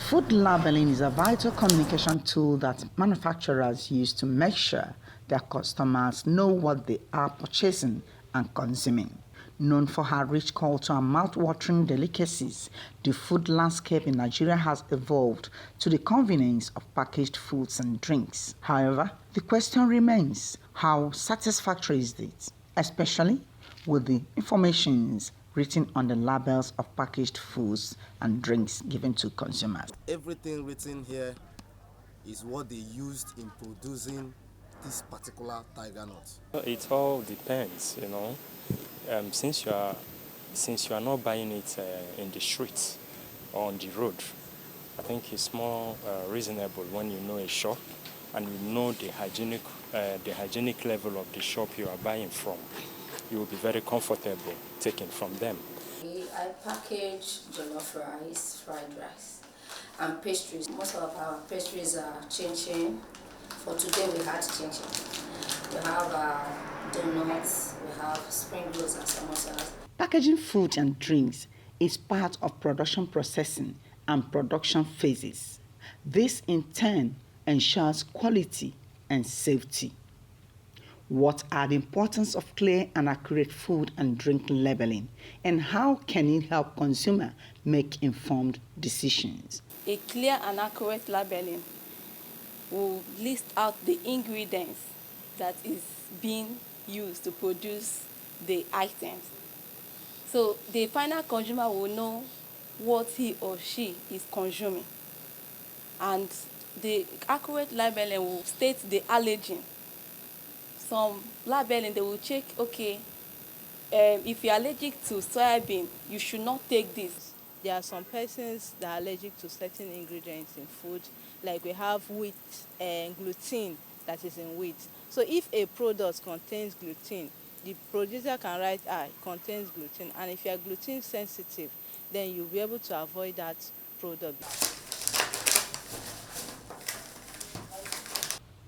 Food labeling is a vital communication tool that manufacturers use to make sure their customers know what they are purchasing and consuming. Known for her rich culture and mouth-watering delicacies, the food landscape in Nigeria has evolved to the convenience of packaged foods and drinks. However, the question remains, how satisfactory is it, especially with the informations written on the labels of packaged foods and drinks given to consumers? Everything written here is what they used in producing this particular tiger nut. It all depends, you know. Since you are not buying it in the streets or on the road, I think it's more reasonable when you know a shop and you know the hygienic level of the shop you are buying from. You will be very comfortable taking from them. I package jollof rice, fried rice, and pastries. Most of our pastries are chin-chin. For today we had chin-chin. We have donuts, we have spring rolls and samosas. Packaging food and drinks is part of production processing and production phases. This in turn ensures quality and safety. What are the importance of clear and accurate food and drink labeling, and how can it help consumers make informed decisions? A clear and accurate labeling will list out the ingredients that is being used to produce the items. So the final consumer will know what he or she is consuming. And the accurate labeling will state the allergen. Some labeling, they will check, okay, if you're allergic to soybean, you should not take this. There are some persons that are allergic to certain ingredients in food, like we have wheat and gluten that is in wheat. So if a product contains gluten, the producer can write, it contains gluten, and if you are gluten sensitive, then you'll be able to avoid that product.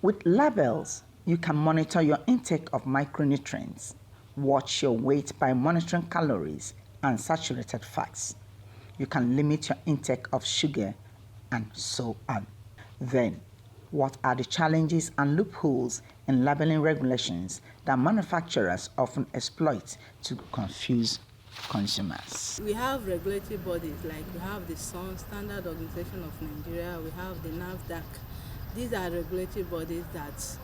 With labels, you can monitor your intake of micronutrients, watch your weight by monitoring calories and saturated fats. You can limit your intake of sugar and so on. Then, what are the challenges and loopholes in labeling regulations that manufacturers often exploit to confuse consumers? We have regulatory bodies, like we have the Standard Organization of Nigeria, we have the NAFDAC. These are regulatory bodies that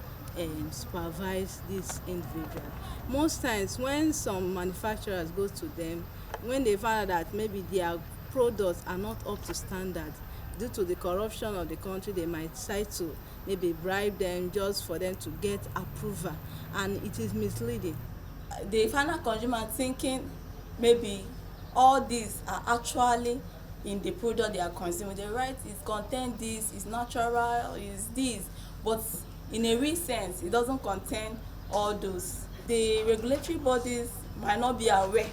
supervise these individuals. Most times when some manufacturers go to them, when they find out that maybe their products are not up to standard, due to the corruption of the country, they might decide to maybe bribe them just for them to get approval, and it is misleading. The final consumer thinking maybe all these are actually in the product they are consuming. They write it contains this, it's natural, is this, but in a real sense, it doesn't contain all those. The regulatory bodies might not be aware.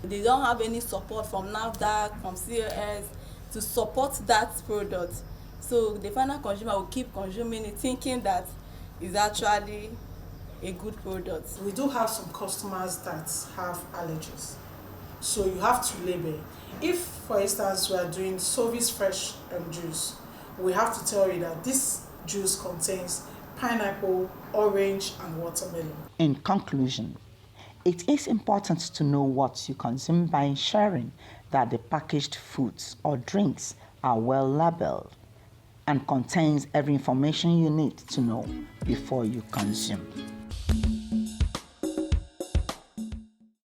They don't have any support from NAFDAC, from COS to support that product. So the final consumer will keep consuming it, thinking that it's actually a good product. We do have some customers that have allergies, so you have to label. If, for instance, we are doing Sovis fresh juice, we have to tell you that this juice contains pineapple, orange, and watermelon. In conclusion, it is important to know what you consume by ensuring that the packaged foods or drinks are well labeled and contains every information you need to know before you consume.